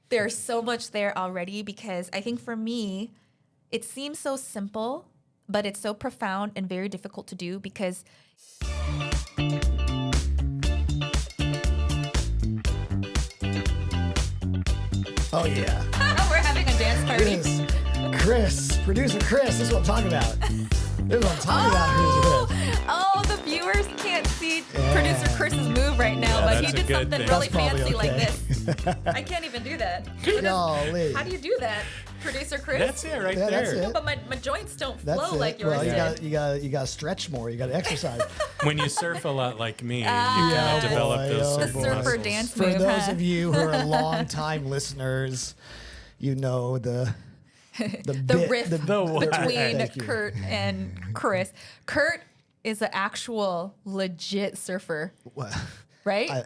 There's so much there already because I think for me, it seems so simple, but it's so profound and very difficult to do because Oh, yeah. we're having a dance party. Chris, producer Chris, this is what I'm talking about. This is what I'm talking about, producer Chris. Oh, the viewers can't see producer Chris's move right now, but he that's a did good something thing. really That's probably fancy like okay. this. I can't even do that. Golly. How do you do that, producer Chris? That's it right Yeah, there. that's it. But my joints don't That's flow it. like yours Well, did. you got to stretch more. You got to exercise. When you surf a lot like me, you Yeah, kind of develop boy, those oh, the certain surfer muscles. dance For move, those huh? of you who are longtime listeners, you know the riff between Thank you. Kurt and Chris. Kurt is an actual legit surfer, right?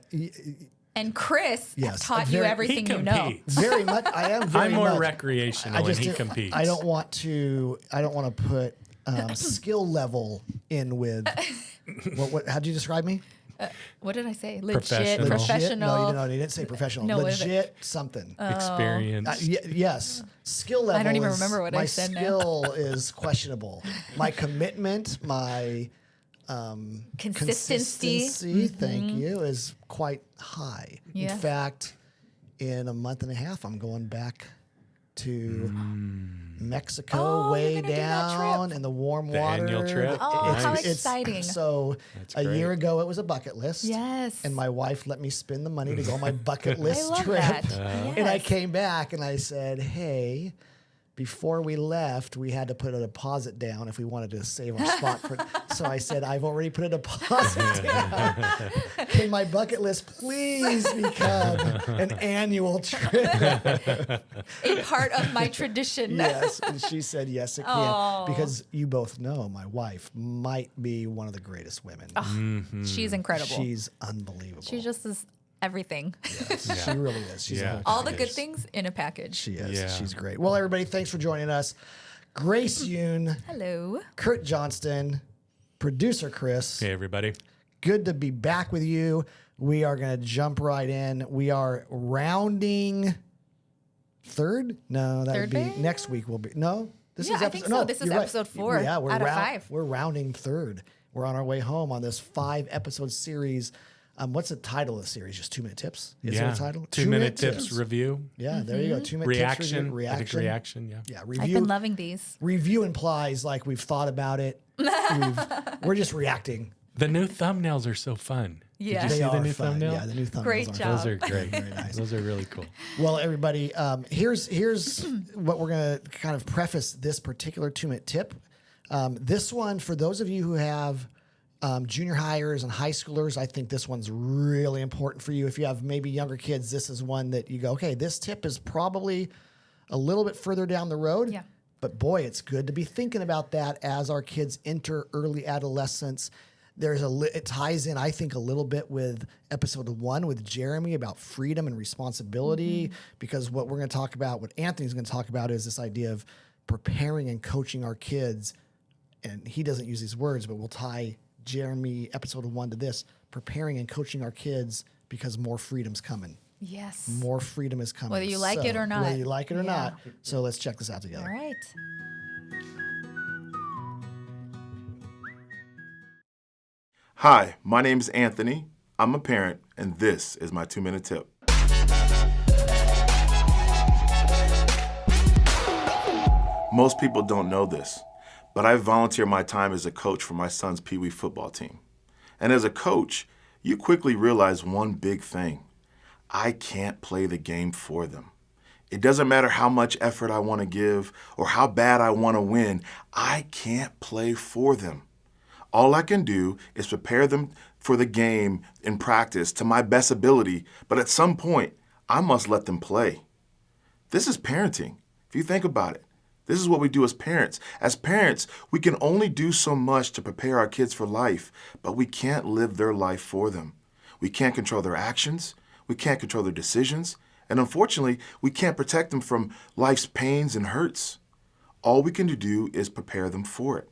And Chris Yes, has taught very- you everything He you know. competes. Very much. I am very I'm more much. recreational and he competes. I don't want to put skill level in with. What? How'd you describe me? What did I say? Professional. Legit, Legit? professional. No, you didn't say professional. No, what is it? Legit something. Experience. Yes, skill level. I don't even is- remember what I said now. My skill is questionable. My commitment, my Consistency. thank you, is quite high. Yeah. In fact, in a month and a half, I'm going back to Mexico, Oh, way you're gonna do that down trip. in the warm The water. annual trip? Oh, how Nice. exciting. So That's a year great. ago, it was a bucket list. Yes. And my wife let me spend the money to go on my bucket I list love trip. that. And I Yes. came back and I said, hey, before we left, we had to put a deposit down if we wanted to save our spot. So I said, I've already put a deposit down. Can my bucket list please become an annual trip? A part of my tradition. Yes. And she said, yes, it can. Aw. Because you both know my wife might be one of the greatest women. She's incredible. She's unbelievable. She just is everything. Yes, she really is. She's Yeah. a All the She good is. things in a package. She is. Yeah. She's great. Well, everybody, thanks for joining us. Grace Yoon, Hello. Kurt Johnston, producer Chris. Hey, everybody. Good to be back with you. We are going to jump right in. We are rounding third? No, that would Third be base? next week. Will be no. This Yeah, is I episode. think so. No, This is you're right. episode 4 Yeah, we're out of 5. We're rounding third. We're on our way home on this 5-episode series. What's the title of the series? Just 2-minute tips. Is there a title? 2-minute tips review. Yeah, there you go. 2-minute Reaction. tips. I think reaction. Yeah. Yeah, I've review. been loving these. Review implies like we've thought about it. We're just reacting. The new thumbnails are so fun. Yeah. Did you They see are the new fun. thumbnail? Yeah, the new thumbnails Great are job. Those are great. Very nice. Those are really cool. Well, everybody, here's what we're going to kind of preface this particular 2-minute tip. This one, for those of you who have junior hires and high schoolers, I think this one's really important for you. If you have maybe younger kids, this is one that you go, okay, this tip is probably a little bit further down the road. Yeah. But boy, it's good to be thinking about that as our kids enter early adolescence. It ties in, I think, a little bit with episode 1 with Jeremy about freedom and responsibility, because what we're going to talk about, what Anthony's going to talk about, is this idea of preparing and coaching our kids. And he doesn't use these words, but we'll tie Jeremy episode 1 to this, preparing and coaching our kids because more freedom's coming. Yes. More freedom is coming. Whether you like it or not. Whether you like it or Yeah. not. So let's check this out All together. right. Hi, my name is Anthony. I'm a parent, and this is my 2-minute tip. Most people don't know this, but I volunteer my time as a coach for my son's Pee Wee football team. And as a coach, you quickly realize one big thing. I can't play the game for them. It doesn't matter how much effort I want to give or how bad I want to win, I can't play for them. All I can do is prepare them for the game in practice to my best ability, but at some point, I must let them play. This is parenting. If you think about it, this is what we do as parents. As parents, we can only do so much to prepare our kids for life, but we can't live their life for them. We can't control their actions. We can't control their decisions. And unfortunately, we can't protect them from life's pains and hurts. All we can do is prepare them for it.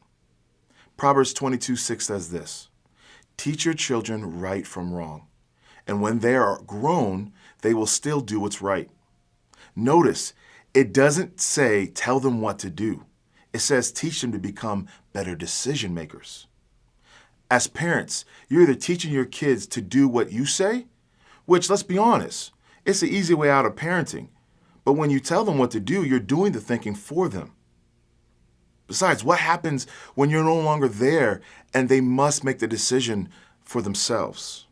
Proverbs 22:6 says this, "Teach your children right from wrong, and when they are grown, they will still do what's right." Notice, it doesn't say tell them what to do. It says teach them to become better decision makers. As parents, you're either teaching your kids to do what you say, which, let's be honest, it's the easy way out of parenting. But when you tell them what to do, you're doing the thinking for them. Besides, what happens when you're no longer there and they must make the decision for themselves?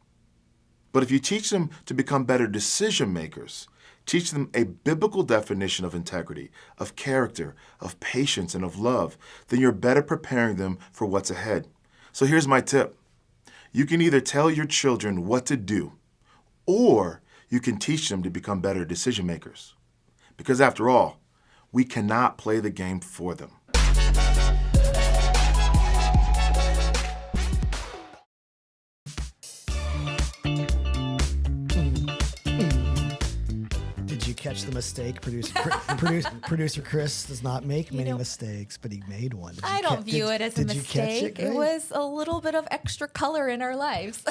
But if you teach them to become better decision makers, teach them a biblical definition of integrity, of character, of patience, and of love, then you're better preparing them for what's ahead. So here's my tip. You can either tell your children what to do, or you can teach them to become better decision makers. Because after all, we cannot play the game for them. Did you catch the mistake? Producer Chris does not make many mistakes, but he made one. I don't view it as a did you catch mistake. it, It was a little bit of extra color in our lives.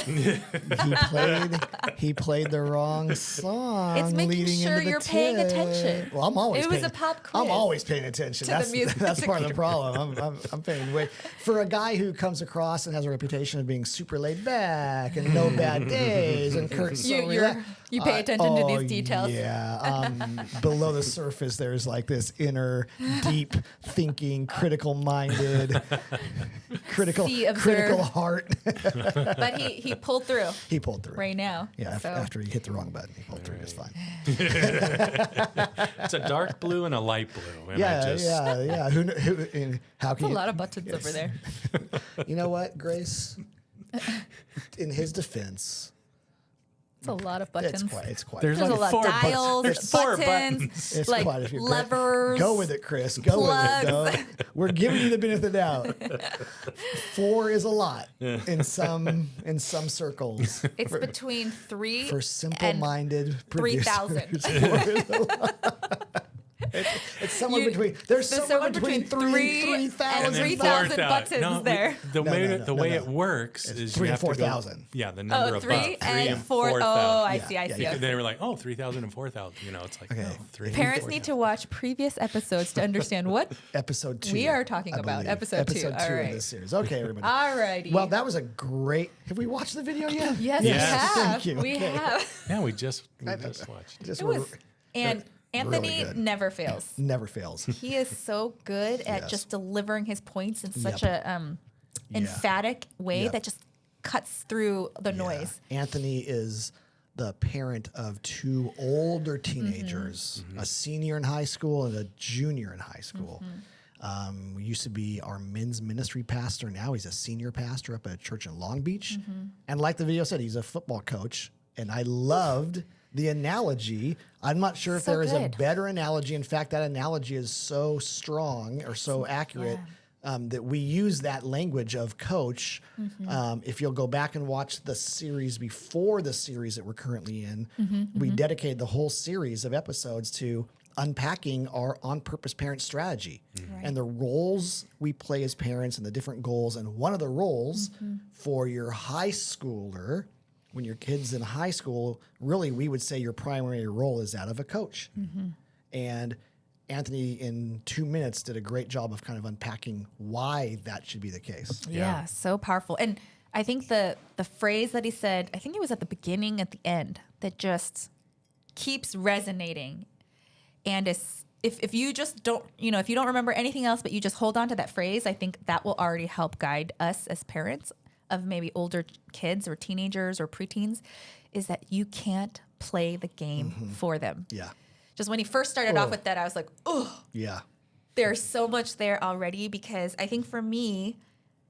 He played the wrong song. It's making leading sure into the you're paying tip. attention. Well, I'm always. It was paying, a pop quiz I'm always paying attention. to the That's music. that's part of the problem. I'm paying way for a guy who comes across and has a reputation of being super laid back and no bad days and Kurt's so You pay attention to these details. Yeah. Below the surface, there's like this inner, deep thinking, critical-minded, critical heart. But he pulled through He pulled through. right now. Yeah, so. after he hit the wrong button, he pulled through just fine. It's a dark blue and a light blue. And Yeah. And how can There's a you? lot of buttons over there. You know what, Grace? In his defense, It's a lot of buttons. it's quite. There's There's a like lot of 4 dials, There's 4 buttons, buttons. It's like quite a few. levers. Go with it, Chris. Go plugs. with it. Though. We're giving you the benefit of the doubt. 4 is a lot in some circles. It's between 3 For simple-minded and producers. 3,000. It's somewhere between. There's somewhere between 3,000 and 4,000. 3,000 buttons No, there. The way no. it works is 3 you and have to go. 4,000. Yeah, the number Oh, above. 3 and 4. 4,000. Oh, I Yeah, see. I yeah, see. yeah. okay. They were like, 3,000 and 4,000. You know, it's like, Okay. no, 3. Parents need to watch previous episodes to understand what Episode 2. we are talking I about. believe. Episode 2. Episode 2 All of right. this series. Okay, everybody. Alrighty. Well, that was a great. Have we watched the video yet? Yes, Yes. we have. Thank you. We Okay. have. Yeah, we just watched. Just It was, and Anthony really good. never fails. never fails. He is so good at Yes. just delivering his points in such Yep. a emphatic way Yep. that just cuts through the Yeah. noise. Anthony is the parent of 2 older teenagers, a senior in high school and a junior in high school. He used to be our men's ministry pastor. Now he's a senior pastor up at a church in Long Beach. And like the video said, he's a football coach. And I loved the analogy. I'm not sure if So there is a good. better analogy. In fact, that analogy is so strong or so accurate that we use that language of coach. If you'll go back and watch the series before the series that we're currently in, we dedicated the whole series of episodes to unpacking our on-purpose parent strategy and the roles we play as parents and the different goals. And one of the roles for your high schooler, when your kid's in high school, really we would say your primary role is that of a coach. And Anthony, in 2 minutes, did a great job of kind of unpacking why that should be the case. Yeah, so powerful. And I think the phrase that he said, I think it was at the beginning, at the end, that just keeps resonating. And if you just don't, if you don't remember anything else, but you just hold on to that phrase, I think that will already help guide us as parents of maybe older kids or teenagers or preteens, is that you can't play the game for them. Yeah. Just when he first started off with that, I was like, oh, Yeah. there's so much there already, because I think for me,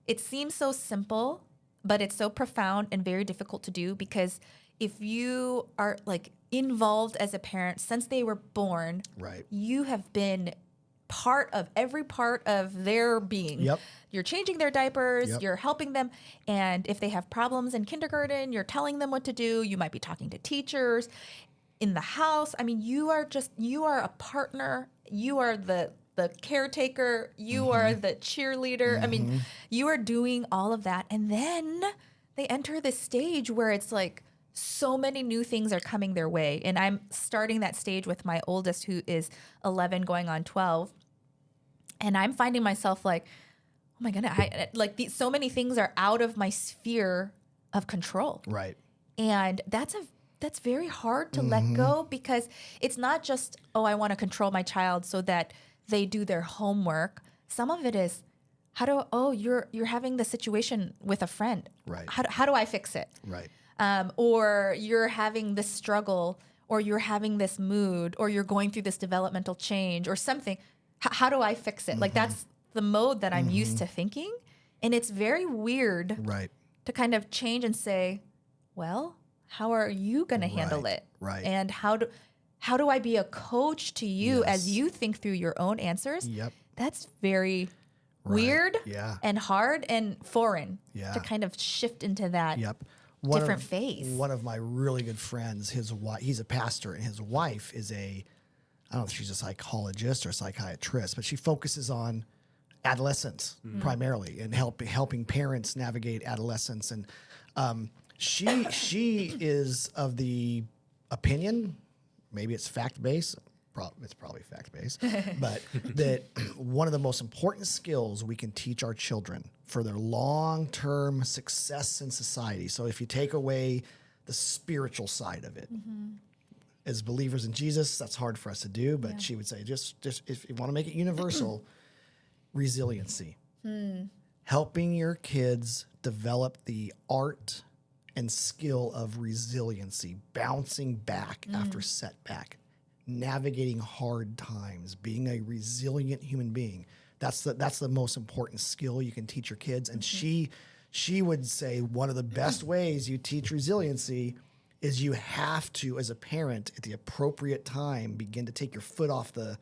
it seems so simple, but it's so profound and very difficult to do, because if you are like involved as a parent since they were born, Right. you have been every part of their being. Yep. You're changing their diapers, Yep. you're helping them, and if they have problems in kindergarten, you're telling them what to do. You might be talking to teachers in the house. I mean, you are a partner. You are the caretaker. You are the cheerleader. I mean, you are doing all of that. And then they enter this stage where it's like so many new things are coming their way. And I'm starting that stage with my oldest, who is 11 going on 12. And I'm finding myself like, oh my goodness, so many things are out of my sphere of control. Right. And that's very hard to let go, because it's not just, oh, I want to control my child so that they do their homework. Some of it is, you're having the situation with a friend. Right. How do I fix it? Right. Or you're having this struggle, or you're having this mood, or you're going through this developmental change or something. How do I fix it? Like, that's the mode that I'm used to thinking. And it's very weird Right. to kind of change and say, well, how are you going to handle it? Right. And how do I be a coach to you as Yes. you think through your own answers? Yep. That's very weird Yeah. and hard and foreign Yeah. to kind of shift into that Yep. different phase. One of my really good friends, his wife, he's a pastor, and his wife is I don't know if she's a psychologist or psychiatrist, but she focuses on adolescence primarily and helping parents navigate adolescence. And she is of the opinion, maybe it's fact-based, it's probably fact-based, but that one of the most important skills we can teach our children for their long-term success in society. So if you take away the spiritual side of it, as believers in Jesus, that's hard for us to do, but she would say, just if you want to make it universal, resiliency. Helping your kids develop the art and skill of resiliency, bouncing back after setback, navigating hard times, being a resilient human being. That's the most important skill you can teach your kids. And she would say one of the best ways you teach resiliency is you have to, as a parent, at the appropriate time, begin to take your foot off the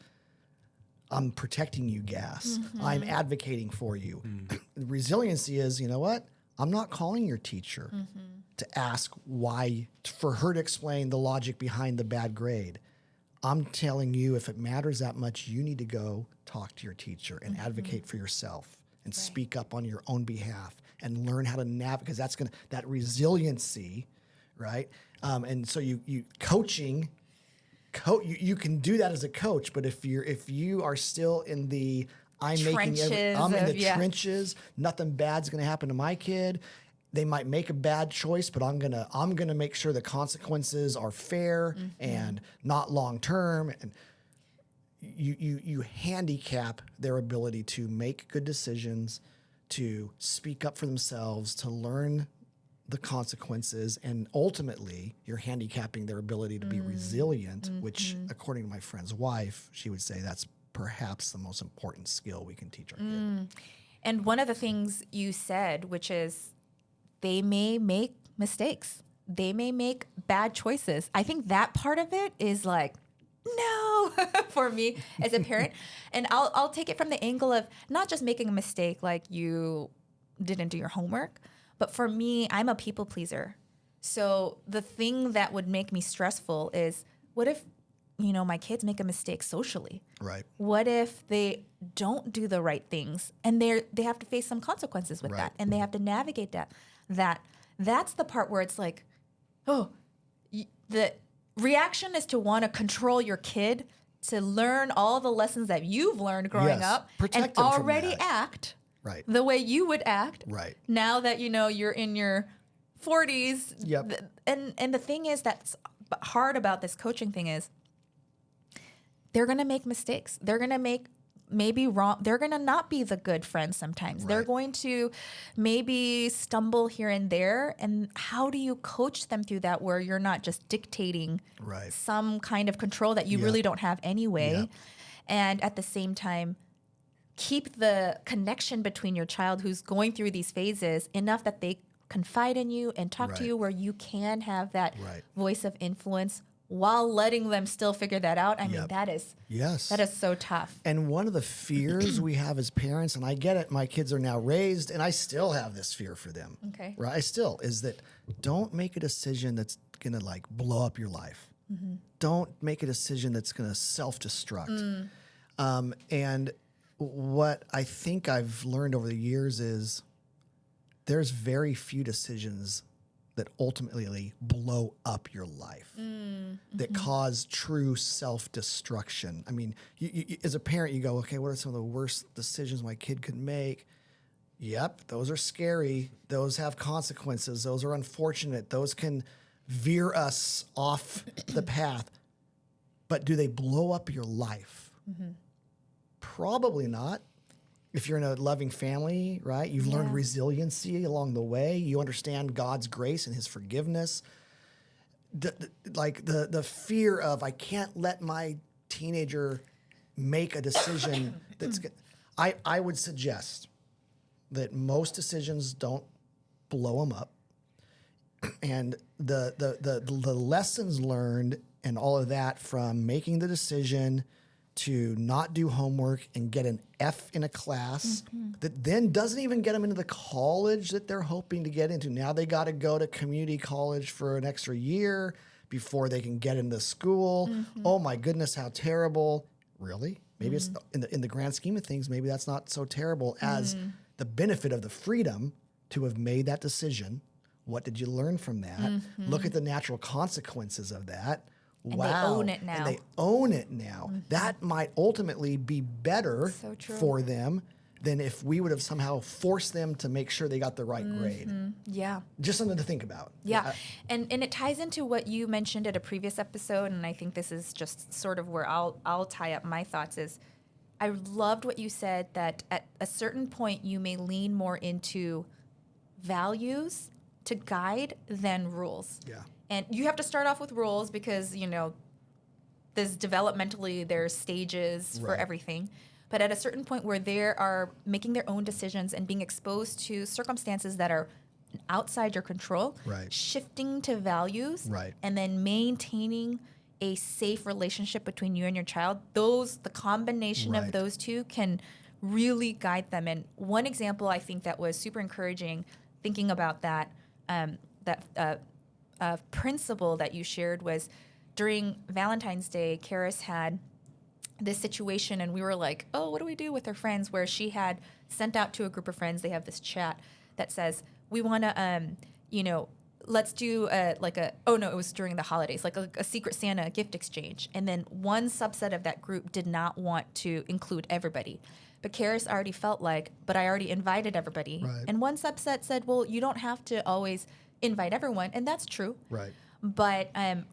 I'm protecting you gas. I'm advocating for you. Resiliency is, you know what? I'm not calling your teacher to ask why, for her to explain the logic behind the bad grade. I'm telling you, if it matters that much, you need to go talk to your teacher and advocate for yourself and speak up on your own behalf and learn how to navigate, because that resiliency, right? And so you coaching, you can do that as a coach, but if you are still in the I'm in the trenches, nothing bad's going to happen to my kid. They might make a bad choice, but I'm gonna make sure the consequences are fair and not long term. And you handicap their ability to make good decisions, to speak up for themselves, to learn the consequences, and ultimately you're handicapping their ability to be resilient, which, according to my friend's wife, she would say that's perhaps the most important skill we can teach our kid. And one of the things you said, which is they may make mistakes. They may make bad choices. I think that part of it is like, no, for me as a parent. And I'll take it from the angle of not just making a mistake like you didn't do your homework, but for me, I'm a people pleaser. So the thing that would make me stressful is, what if, my kids make a mistake socially? Right. What if they don't do the right things and they have to face some consequences with that, and they have to navigate that? That's the part where it's like, the reaction is to want to control your kid, to learn all the lessons that you've learned growing up, Protect and them from already that. act Right. the way you would act. Right. Now that you're in your 40s. Yep. And the thing is that's hard about this coaching thing is they're going to make mistakes. They're going to make maybe wrong. They're going to not be the good friends sometimes. Right. They're going to maybe stumble here and there. And how do you coach them through that where you're not just dictating some kind of control that you really don't have anyway? And at the same time, keep the connection between your child who's going through these phases enough that they confide in you and talk to you, where you can have that voice of influence while letting them still figure that out. I mean, that is so tough. And one of the fears we have as parents, and I get it, my kids are now raised, and I still have this fear for them. Okay. Right? Is that don't make a decision that's going to blow up your life. Don't make a decision that's going to self-destruct. And what I think I've learned over the years is there's very few decisions that ultimately blow up your life, that cause true self-destruction. I mean, you, as a parent, you go, okay, what are some of the worst decisions my kid could make? Yep, those are scary. Those have consequences. Those are unfortunate. Those can veer us off the path. But do they blow up your life? Probably not. If you're in a loving family, right? You've learned resiliency along the way. You understand God's grace and his forgiveness. The fear of, I can't let my teenager make a decision that's good. I would suggest that most decisions don't blow them up. And the lessons learned and all of that from making the decision to not do homework and get an F in a class that then doesn't even get them into the college that they're hoping to get into. Now they got to go to community college for an extra year before they can get into school. Oh my goodness, how terrible. Really? Maybe it's in the grand scheme of things, maybe that's not so terrible as the benefit of the freedom to have made that decision. What did you learn from that? Look at the natural consequences of that. And they own it now. And they own it now. That might ultimately be better for them than if we would have somehow forced them to make sure they got the right grade. Yeah. Just something to think about. Yeah. And it ties into what you mentioned at a previous episode, and I think this is just sort of where I'll tie up my thoughts is I loved what you said that at a certain point you may lean more into values to guide than rules. Yeah. And you have to start off with rules because, you know, there's developmentally, there's stages for everything. But at a certain point where they are making their own decisions and being exposed to circumstances that are outside your control, shifting to values, and then maintaining a safe relationship between you and your child, the combination of those two can really guide them. And one example I think that was super encouraging, thinking about that, principle that you shared was during Valentine's Day, Karis had this situation and we were like, oh, what do we do with her friends? Where she had sent out to a group of friends, they have this chat that says, we want to, let's do it was during the holidays, like a Secret Santa gift exchange. And then one subset of that group did not want to include everybody. But Karis already felt like, but I already invited everybody. Right. And one subset said, well, you don't have to always invite everyone. And that's true. Right. But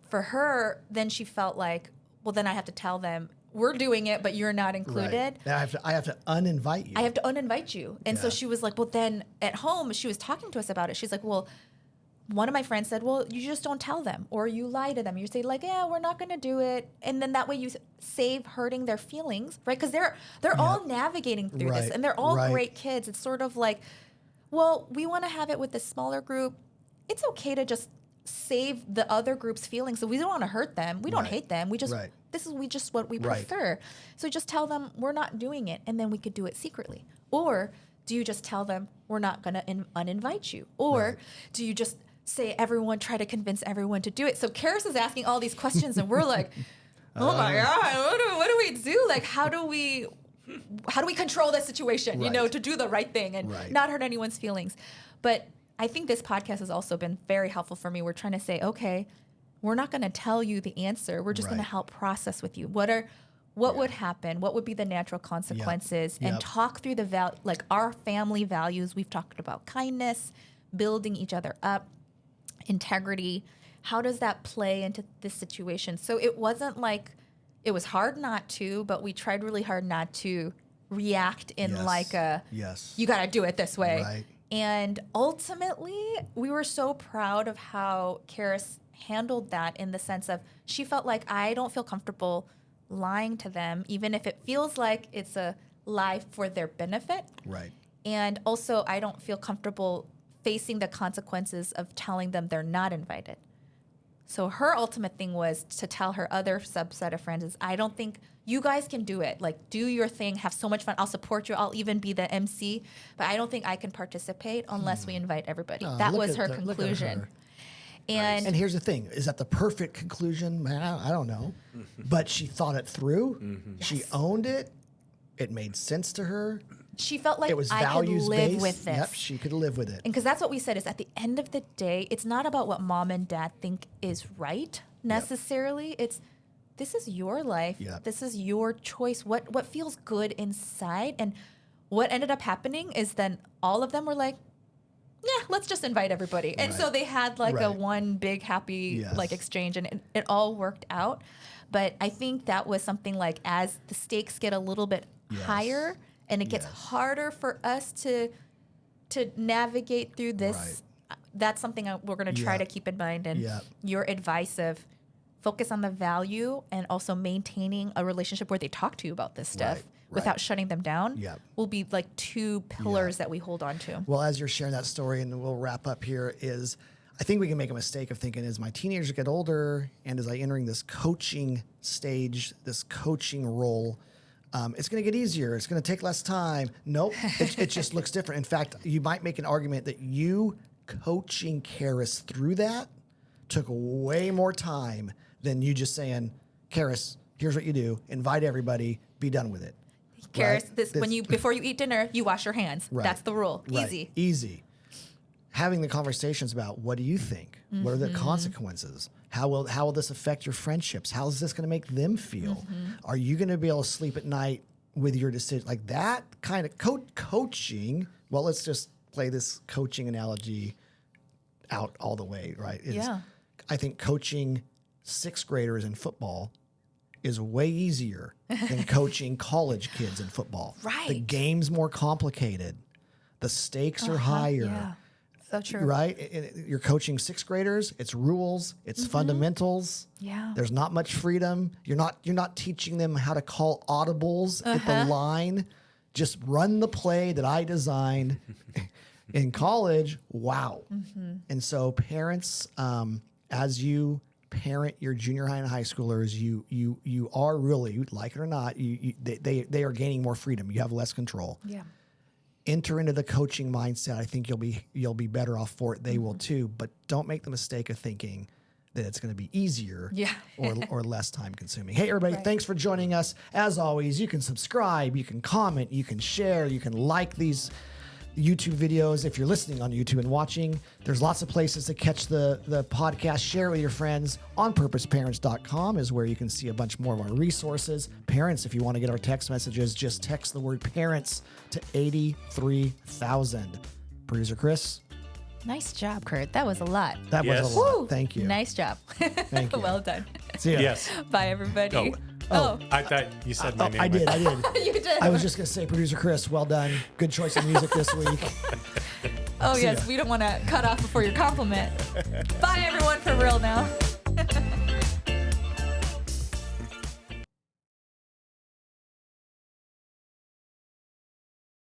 for her, then she felt like, well, then I have to tell them, we're doing it, but you're not included. Now I have to uninvite you. I have to uninvite you. And so she was like, well, then at home, she was talking to us about it. She's like, well, one of my friends said, well, you just don't tell them or you lie to them. You say like, yeah, we're not going to do it. And then that way you save hurting their feelings, right? Because they're all navigating through this and they're all great kids. It's sort of like, well, we want to have it with this smaller group. It's okay to just save the other group's feelings. So we don't want to hurt them. We don't hate them. We just, this is just what we prefer. So just tell them we're not doing it. And then we could do it secretly. Or do you just tell them we're not going to uninvite you? Or do you just say try to convince everyone to do it? So Karis is asking all these questions and we're like, oh my God, what do we do? Like, how do we control this situation, to do the right thing and not hurt anyone's feelings? But I think this podcast has also been very helpful for me. We're trying to say, okay, we're not going to tell you the answer. We're just going to help process with you. What would happen? What would be the natural consequences? And talk through our family values. We've talked about kindness, building each other up, integrity. How does that play into this situation? So it wasn't like it was hard not to, but we tried really hard not to react in you got to do it this way. Right. And ultimately, we were so proud of how Karis handled that in the sense of she felt like I don't feel comfortable lying to them, even if it feels like it's a lie for their benefit. Right. And also, I don't feel comfortable facing the consequences of telling them they're not invited. So her ultimate thing was to tell her other subset of friends is, I don't think you guys can do it. Like, do your thing, have so much fun. I'll support you. I'll even be the MC. But I don't think I can participate unless we invite everybody. That was her conclusion. And here's the thing. Is that the perfect conclusion? Man, I don't know. But she thought it through. She owned it. It made sense to her. she felt like It was I could values live based. with this. Yep, she could live with it. And because that's what we said is at the end of the day, it's not about what mom and dad think is right necessarily. It's this is your life. Yep. This is your choice. What feels good inside. And what ended up happening is then all of them were like, yeah, let's just invite everybody. And so they had like a Right. one big happy like exchange, and it all worked out. But I think that was something like as the stakes get a little bit higher and it gets harder for us to navigate through this, that's something we're going to try to keep in mind. And your advice of focus on the value and also maintaining a relationship where they talk to you about this stuff without shutting them down will be like two pillars that we hold on to. Well, as you're sharing that story, and we'll wrap up here, is I think we can make a mistake of thinking as my teenagers get older and as I entering this coaching stage, this coaching role, it's going to get easier. It's going to take less time. Nope. It just looks different. In fact, you might make an argument that you coaching Karis through that took way more time than you just saying, Karis, here's what you do. Invite everybody. Be done with it. Karis, when you before you eat dinner, you wash your hands. That's the rule. Easy. Easy. Having the conversations about what do you think? What are the consequences? How will this affect your friendships? How is this going to make them feel? Are you going to be able to sleep at night with your decision? Like that kind of coaching. Well, let's just play this coaching analogy out all the way, right? I think coaching sixth graders in football is way easier than coaching college kids in football. Right. The game's more complicated. The stakes are higher. Yeah. So true. Right? You're coaching sixth graders. It's rules. It's fundamentals. Yeah. There's not much freedom. You're not teaching them how to call audibles at the line. Just run the play that I designed. In college, wow. And so parents, as you parent your junior high and high schoolers, you are really, like it or not, they are gaining more freedom. You have less control. Yeah. Enter into the coaching mindset. I think you'll be better off for it. They will too. But don't make the mistake of thinking that it's going to be easier or less time consuming. Hey, everybody, thanks for joining us. As always, you can subscribe, you can comment, you can share, you can like these YouTube videos. If you're listening on YouTube and watching, there's lots of places to catch the podcast. Share it with your friends. OnPurposeParents.com is where you can see a bunch more of our resources. Parents, if you want to get our text messages, just text the word parents to 83,000. Producer Chris. Nice job, Kurt. That was a lot. That was a lot. Woo! Thank you. Nice job. Thank you. Well done. See ya. Yes. Bye, everybody. Oh, I thought you said my name. I did. You did. I was just going to say, Producer Chris, well done. Good choice of music this week. Oh, See yes. ya. We don't want to cut off before your compliment. Bye, everyone, for real now.